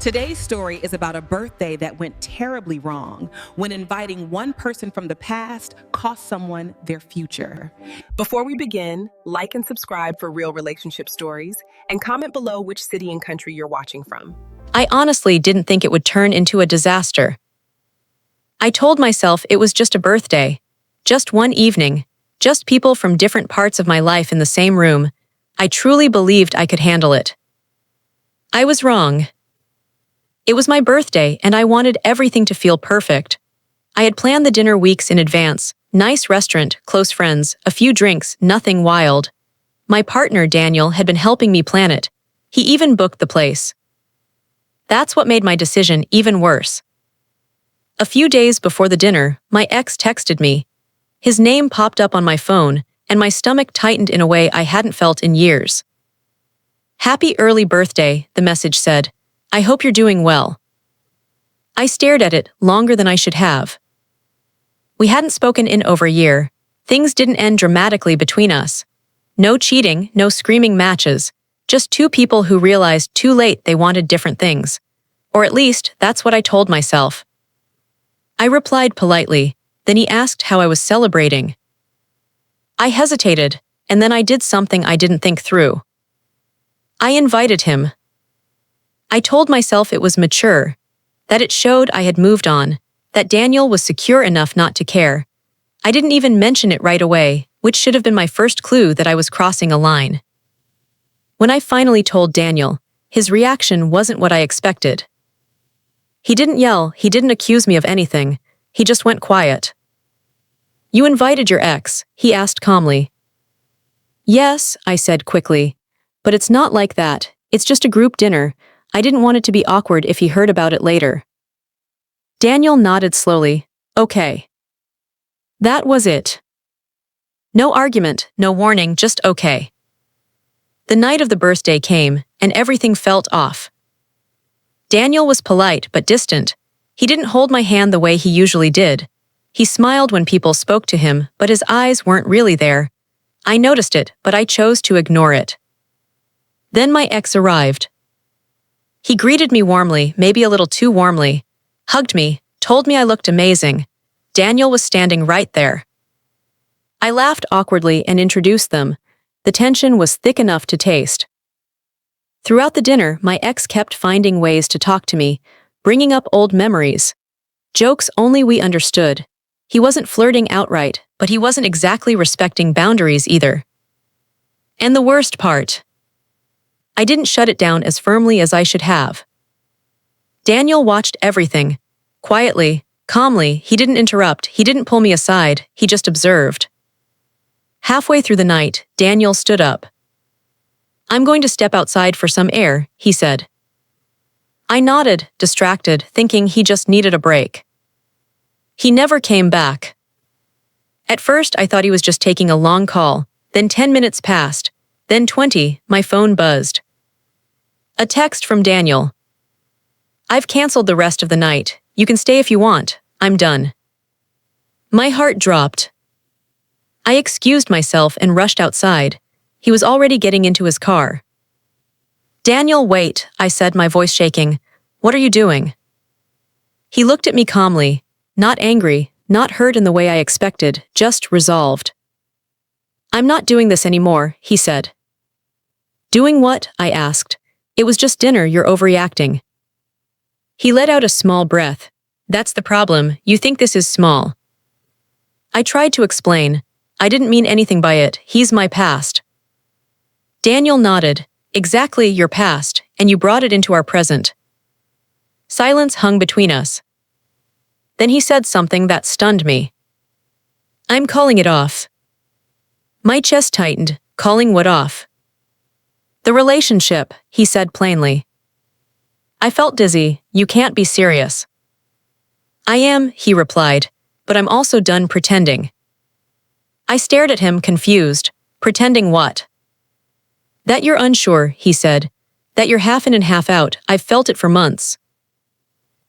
Today's story is about a birthday that went terribly wrong when inviting one person from the past cost someone their future. Before we begin, like and subscribe for real relationship stories, and comment below which city and country you're watching from. I honestly didn't think it would turn into a disaster. I told myself it was just a birthday, just one evening, just people from different parts of my life in the same room. I truly believed I could handle it. I was wrong. It was my birthday, and I wanted everything to feel perfect. I had planned the dinner weeks in advance, nice restaurant, close friends, a few drinks, nothing wild. My partner, Daniel, had been helping me plan it. He even booked the place. That's what made my decision even worse. A few days before the dinner, my ex texted me. His name popped up on my phone, and my stomach tightened in a way I hadn't felt in years. "Happy early birthday," the message said. "I hope you're doing well." I stared at it longer than I should have. We hadn't spoken in over a year. Things didn't end dramatically between us. No cheating, no screaming matches, just two people who realized too late they wanted different things. Or at least, that's what I told myself. I replied politely, then he asked how I was celebrating. I hesitated, and then I did something I didn't think through. I invited him. I told myself it was mature, that it showed I had moved on, that Daniel was secure enough not to care. I didn't even mention it right away, which should have been my first clue that I was crossing a line. When I finally told Daniel, his reaction wasn't what I expected. He didn't yell, he didn't accuse me of anything, he just went quiet. "You invited your ex?" he asked calmly. "Yes," I said quickly, "but it's not like that, it's just a group dinner. I didn't want it to be awkward if he heard about it later." Daniel nodded slowly. "Okay." That was it. No argument, no warning, just okay. The night of the birthday came, and everything felt off. Daniel was polite but distant. He didn't hold my hand the way he usually did. He smiled when people spoke to him, but his eyes weren't really there. I noticed it, but I chose to ignore it. Then my ex arrived. He greeted me warmly, maybe a little too warmly, hugged me, told me I looked amazing. Daniel was standing right there. I laughed awkwardly and introduced them. The tension was thick enough to taste. Throughout the dinner, my ex kept finding ways to talk to me, bringing up old memories. Jokes only we understood. He wasn't flirting outright, but he wasn't exactly respecting boundaries either. And the worst part, I didn't shut it down as firmly as I should have. Daniel watched everything. Quietly, calmly, he didn't interrupt, he didn't pull me aside, he just observed. Halfway through the night, Daniel stood up. "I'm going to step outside for some air," he said. I nodded, distracted, thinking he just needed a break. He never came back. At first, I thought he was just taking a long call, then 10 minutes passed, then 20, my phone buzzed. A text from Daniel. "I've canceled the rest of the night. You can stay if you want. I'm done." My heart dropped. I excused myself and rushed outside. He was already getting into his car. "Daniel, wait," I said, my voice shaking. "What are you doing?" He looked at me calmly, not angry, not hurt in the way I expected, just resolved. "I'm not doing this anymore," he said. "Doing what?" I asked. "It was just dinner, you're overreacting." He let out a small breath. "That's the problem, you think this is small." I tried to explain. I didn't mean anything by it, he's my past. Daniel nodded. "Exactly, your past, and you brought it into our present." Silence hung between us. Then he said something that stunned me. "I'm calling it off." My chest tightened. Calling what off? "The relationship," he said plainly. I felt dizzy. "You can't be serious." "I am," he replied, "but I'm also done pretending." I stared at him, confused. Pretending what? "That you're unsure," he said. "That you're half in and half out. I've felt it for months."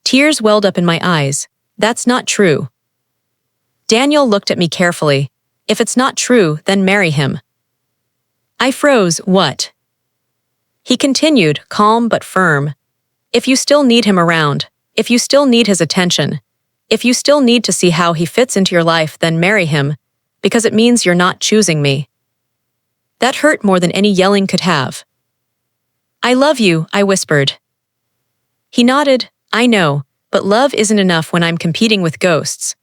Tears welled up in my eyes. "That's not true." Daniel looked at me carefully. "If it's not true, then marry him." I froze. "What?" He continued, calm but firm. If you still need him around, if you still need his attention, if you still need to see how he fits into your life, then marry him, because it means you're not choosing me. That hurt more than any yelling could have. I love you, I whispered. He nodded, I know, but love isn't enough when I'm competing with ghosts.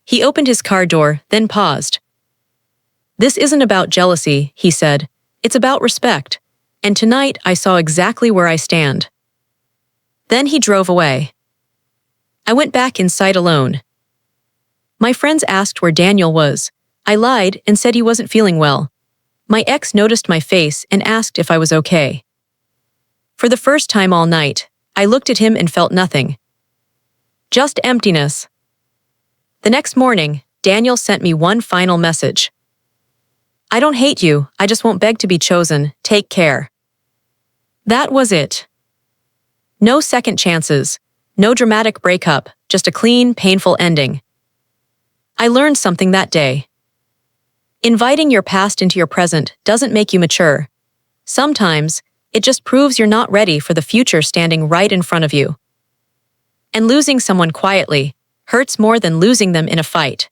He opened his car door, then paused. This isn't about jealousy, he said. It's about respect. And tonight I saw exactly where I stand. Then he drove away. I went back inside alone. My friends asked where Daniel was. I lied and said he wasn't feeling well. My ex noticed my face and asked if I was okay. For the first time all night, I looked at him and felt nothing. Just emptiness. The next morning, Daniel sent me one final message. I don't hate you, I just won't beg to be chosen, take care. That was it. No second chances, no dramatic breakup, just a clean, painful ending. I learned something that day. Inviting your past into your present doesn't make you mature. Sometimes, it just proves you're not ready for the future standing right in front of you. And losing someone quietly hurts more than losing them in a fight.